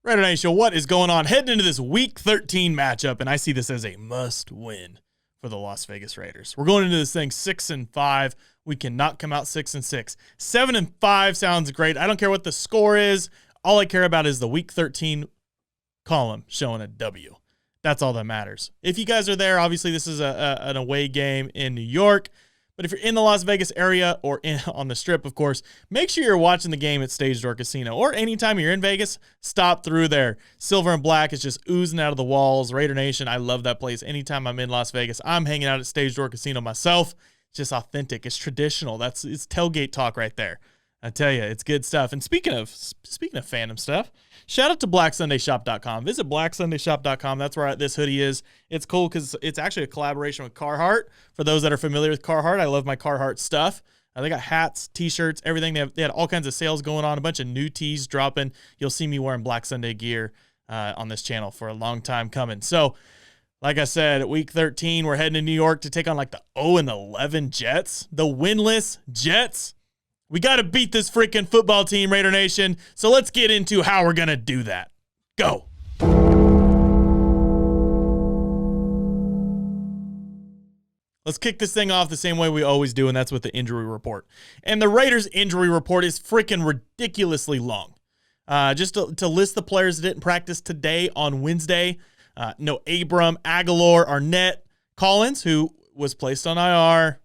Raider Nation, what is going on? Heading into this Week 13 matchup, and I see this as a must-win for the Las Vegas Raiders. We're going into this thing 6-5. We cannot come out 6-6. 7-5 sounds great. I don't care what the score is. All I care about is the Week 13 column showing a W. That's all that matters. If you guys are there, obviously this is an away game in New York. But if you're in the Las Vegas area or on the Strip, of course, make sure you're watching the game at Stage Door Casino. Or anytime you're in Vegas, stop through there. Silver and black is just oozing out of the walls. Raider Nation, I love that place. Anytime I'm in Las Vegas, I'm hanging out at Stage Door Casino myself. It's just authentic. It's traditional. It's tailgate talk right there. I tell you, it's good stuff. And speaking of fandom stuff, shout out to BlackSundayShop.com. Visit BlackSundayShop.com. That's where this hoodie is. It's cool because it's actually a collaboration with Carhartt. For those that are familiar with Carhartt, I love my Carhartt stuff. They got hats, T-shirts, everything. They had all kinds of sales going on, a bunch of new tees dropping. You'll see me wearing Black Sunday gear on this channel for a long time coming. So, like I said, Week 13, we're heading to New York to take on like the 0-11 Jets, the winless Jets. We got to beat this freaking football team, Raider Nation. So let's get into how we're going to do that. Go. Let's kick this thing off the same way we always do, and that's with the injury report. And the Raiders' injury report is freaking ridiculously long. Just to list the players that didn't practice today on Wednesday. No Abram, Aguilar, Arnett, Collins, who was placed on IR.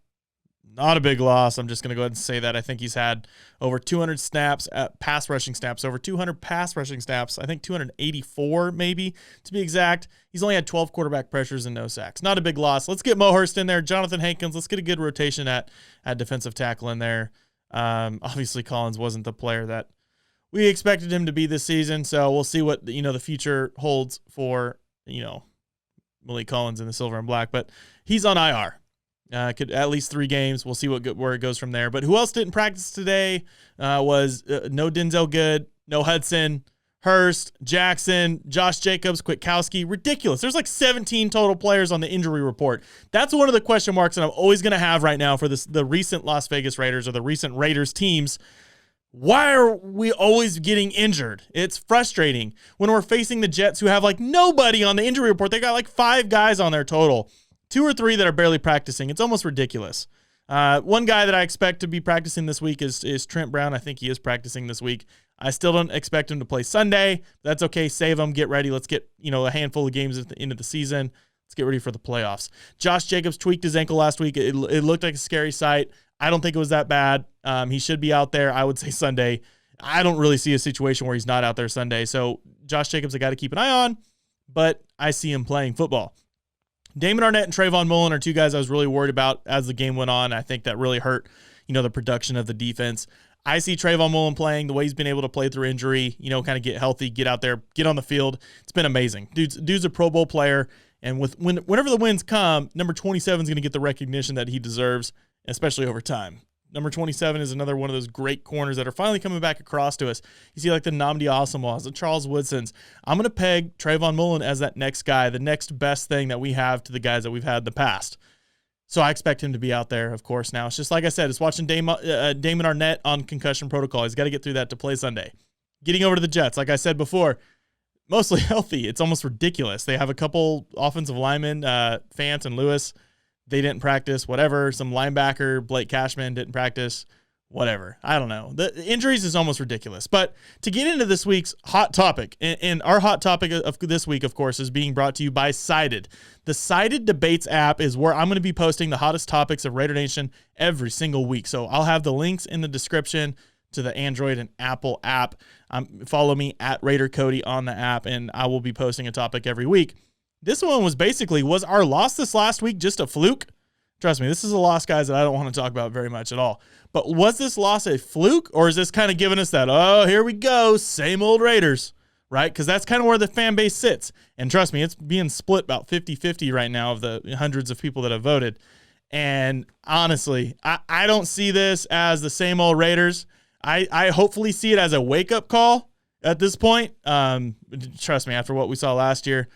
Not a big loss. I'm just going to go ahead and say that. I think he's had over 200 snaps, pass rushing snaps, over 200 pass rushing snaps. I think 284 maybe to be exact. He's only had 12 quarterback pressures and no sacks. Not a big loss. Let's get Mo Hurst in there. Jonathan Hankins. Let's get a good rotation at defensive tackle in there. Obviously, Collins wasn't the player that we expected him to be this season. So we'll see what the future holds for Malik Collins in the silver and black. But he's on IR. Could at least 3 games. We'll see where it goes from there. But who else didn't practice today was no Denzel Good, no Hudson, Hurst, Jackson, Josh Jacobs, Kwiatkowski. Ridiculous. There's like 17 total players on the injury report. That's one of the question marks that I'm always going to have right now for the recent Las Vegas Raiders or the recent Raiders teams. Why are we always getting injured? It's frustrating when we're facing the Jets, who have like nobody on the injury report. They got like 5 guys on their total. 2 or 3 that are barely practicing. It's almost ridiculous. One guy that I expect to be practicing this week is Trent Brown. I think he is practicing this week. I still don't expect him to play Sunday. That's okay. Save him. Get ready. Let's get a handful of games at the end of the season. Let's get ready for the playoffs. Josh Jacobs tweaked his ankle last week. It looked like a scary sight. I don't think it was that bad. He should be out there. I would say Sunday. I don't really see a situation where he's not out there Sunday. So Josh Jacobs, I got to keep an eye on, but I see him playing football. Damon Arnett and Trayvon Mullen are 2 guys I was really worried about as the game went on. I think that really hurt, the production of the defense. I see Trayvon Mullen playing the way he's been able to play through injury, kind of get healthy, get out there, get on the field. It's been amazing. Dude's a Pro Bowl player, and whenever the wins come, number 27 is going to get the recognition that he deserves, especially over time. Number 27 is another one of those great corners that are finally coming back across to us. You see like the Nnamdi Asamoahs, the Charles Woodsons. I'm going to peg Trayvon Mullen as that next guy, the next best thing that we have to the guys that we've had in the past. So I expect him to be out there, of course. Now, it's just like I said, it's watching Damon Arnett on concussion protocol. He's got to get through that to play Sunday. Getting over to the Jets, like I said before, mostly healthy. It's almost ridiculous. They have a couple offensive linemen, Fant and Lewis. They didn't practice, whatever. Some linebacker, Blake Cashman, didn't practice, whatever. I don't know. The injuries is almost ridiculous. But to get into this week's hot topic, and our hot topic of this week, of course, is being brought to you by Sided. The Sided Debates app is where I'm going to be posting the hottest topics of Raider Nation every single week. So I'll have the links in the description to the Android and Apple app. Follow me at Raider Cody on the app, and I will be posting a topic every week. This one was our loss this last week just a fluke? Trust me, this is a loss, guys, that I don't want to talk about very much at all. But was this loss a fluke, or is this kind of giving us that, oh, here we go, same old Raiders, right? Because that's kind of where the fan base sits. And trust me, it's being split about 50-50 right now of the hundreds of people that have voted. And honestly, I don't see this as the same old Raiders. I hopefully see it as a wake-up call at this point. Trust me, after what we saw last year,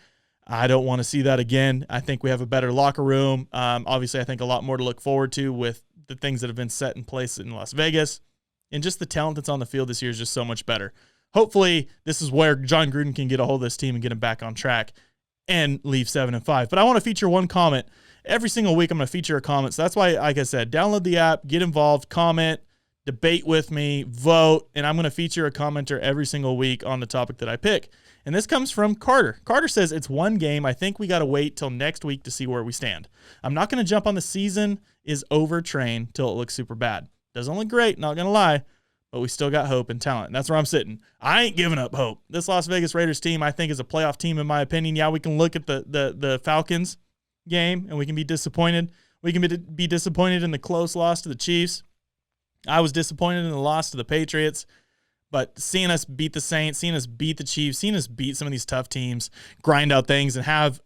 I don't want to see that again. I think we have a better locker room. Obviously, I think a lot more to look forward to with the things that have been set in place in Las Vegas. And just the talent that's on the field this year is just so much better. hopefully this is where John Gruden can get a hold of this team and get them back on track and leave 7-5. But I want to feature one comment. Every single week I'm going to feature a comment. So that's why, like I said, download the app, get involved, comment, debate with me, vote, and I'm going to feature a commenter every single week on the topic that I pick. And this comes from Carter. Carter says, it's one game. I think we got to wait till next week to see where we stand. I'm not going to jump on the season is over train till it looks super bad. Doesn't look great, not going to lie, but we still got hope and talent. And that's where I'm sitting. I ain't giving up hope. This Las Vegas Raiders team, I think, is a playoff team in my opinion. Yeah, we can look at the Falcons game and we can be disappointed. We can be disappointed in the close loss to the Chiefs. I was disappointed in the loss to the Patriots. But seeing us beat the Saints, seeing us beat the Chiefs, seeing us beat some of these tough teams, grind out things, and have,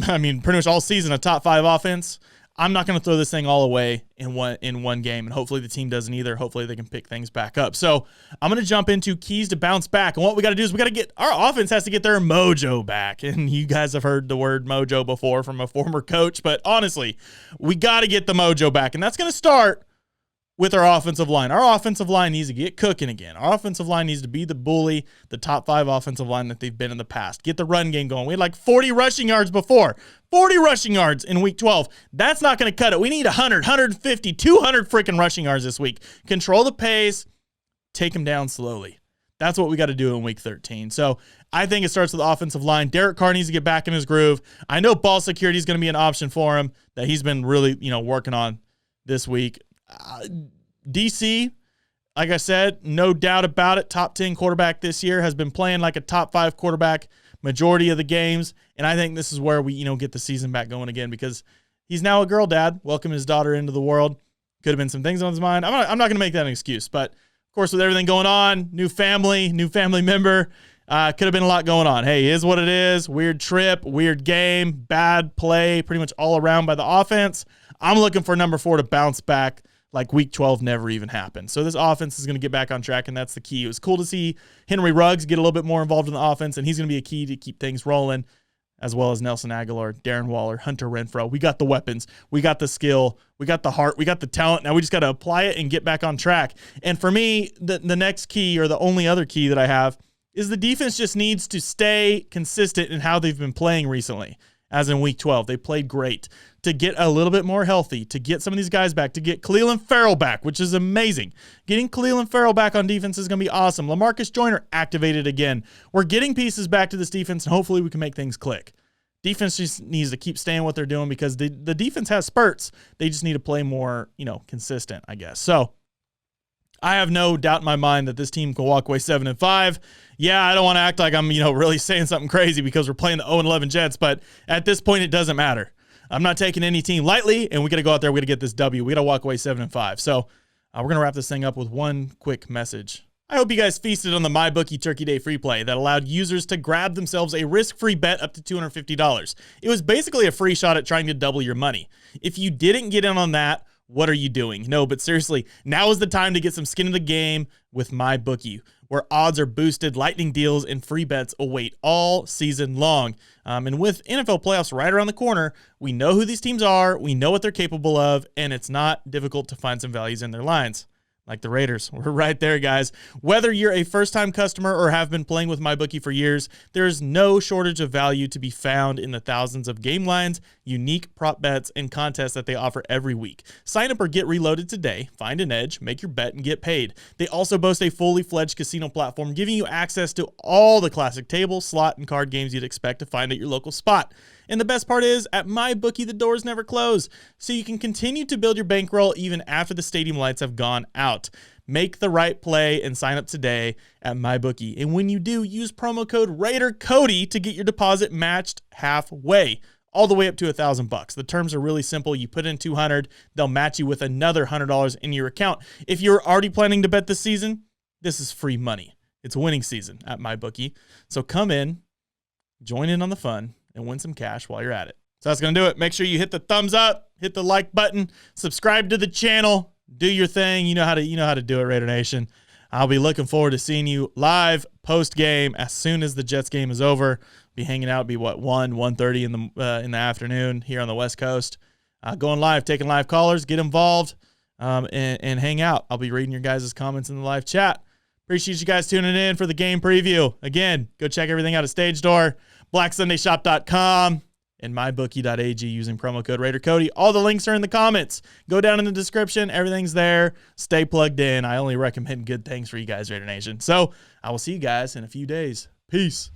I mean, pretty much all season a top 5 offense, I'm not going to throw this thing all away in one game, and hopefully the team doesn't either. Hopefully they can pick things back up. So I'm going to jump into keys to bounce back, and what we got to do is we got to get our offense has to get their mojo back. And you guys have heard the word mojo before from a former coach, but honestly, we got to get the mojo back, and that's going to start with our offensive line. Our offensive line needs to get cooking again. Our offensive line needs to be the bully, the top 5 offensive line that they've been in the past. Get the run game going. We had like 40 rushing yards before. 40 rushing yards in week 12. That's not going to cut it. We need 100, 150, 200 freaking rushing yards this week. Control the pace. Take them down slowly. That's what we got to do in week 13. So I think it starts with the offensive line. Derek Carr needs to get back in his groove. I know ball security is going to be an option for him that he's been really, working on this week. DC, like I said, no doubt about it, top 10 quarterback this year, has been playing like a top 5 quarterback majority of the games, and I think this is where we, get the season back going again because he's now a girl dad, welcoming his daughter into the world. Could have been some things on his mind. I'm not going to make that an excuse, but of course with everything going on, new family member, could have been a lot going on. Hey, it is what it is. Weird trip, weird game, bad play, pretty much all around by the offense. I'm looking for number 4 to bounce back like week 12 never even happened. So this offense is going to get back on track, and that's the key. It was cool to see Henry Ruggs get a little bit more involved in the offense, and he's going to be a key to keep things rolling, as well as Nelson Aguilar, Darren Waller, Hunter Renfrow. We got the weapons. We got the skill. We got the heart. We got the talent. Now we just got to apply it and get back on track. And for me, the next key, or the only other key that I have, is the defense just needs to stay consistent in how they've been playing recently. As in week 12, they played great. To get a little bit more healthy, to get some of these guys back, to get Clelin Ferrell back, which is amazing. Getting Clelin Ferrell back on defense is going to be awesome. LaMarcus Joyner activated again. We're getting pieces back to this defense, and hopefully we can make things click. Defense just needs to keep staying what they're doing because the defense has spurts. They just need to play more, consistent, I guess. So I have no doubt in my mind that this team can walk away 7-5. Yeah, I don't want to act like I'm, really saying something crazy because we're playing the 0-11 Jets, but at this point, it doesn't matter. I'm not taking any team lightly, and we got to go out there. We got to get this W. We got to walk away 7-5. So we're going to wrap this thing up with one quick message. I hope you guys feasted on the MyBookie Turkey Day free play that allowed users to grab themselves a risk-free bet up to $250. It was basically a free shot at trying to double your money. If you didn't get in on that, what are you doing? No, but seriously, now is the time to get some skin in the game with MyBookie, where odds are boosted, lightning deals, and free bets await all season long. And with NFL playoffs right around the corner, we know who these teams are, we know what they're capable of, and it's not difficult to find some values in their lines. Like the Raiders. We're right there, guys. Whether you're a first-time customer or have been playing with MyBookie for years, there's no shortage of value to be found in the thousands of game lines, unique prop bets, and contests that they offer every week. Sign up or get reloaded today, find an edge, make your bet, and get paid. They also boast a fully fledged casino platform giving you access to all the classic table, slot, and card games you'd expect to find at your local spot. And the best part is, at MyBookie, the doors never close, so you can continue to build your bankroll even after the stadium lights have gone out. Make the right play and sign up today at MyBookie. And when you do, use promo code RaiderCody to get your deposit matched halfway, all the way up to $1,000. The terms are really simple. You put in $200, they'll match you with another $100 in your account. If you're already planning to bet this season, this is free money. It's winning season at MyBookie. So come in, join in on the fun, and win some cash while you're at it. So that's going to do it. Make sure you hit the thumbs up, hit the like button, subscribe to the channel, do your thing. You know how to do it, Raider Nation. I'll be looking forward to seeing you live post-game as soon as the Jets game is over. Be hanging out, 1:30 in the afternoon here on the West Coast. Going live, taking live callers, get involved, and hang out. I'll be reading your guys' comments in the live chat. Appreciate you guys tuning in for the game preview. Again, go check everything out at Stage Door, BlackSundayShop.com, and MyBookie.ag using promo code RaiderCody. All the links are in the comments. Go down in the description. Everything's there. Stay plugged in. I only recommend good things for you guys, Raider Nation. So I will see you guys in a few days. Peace.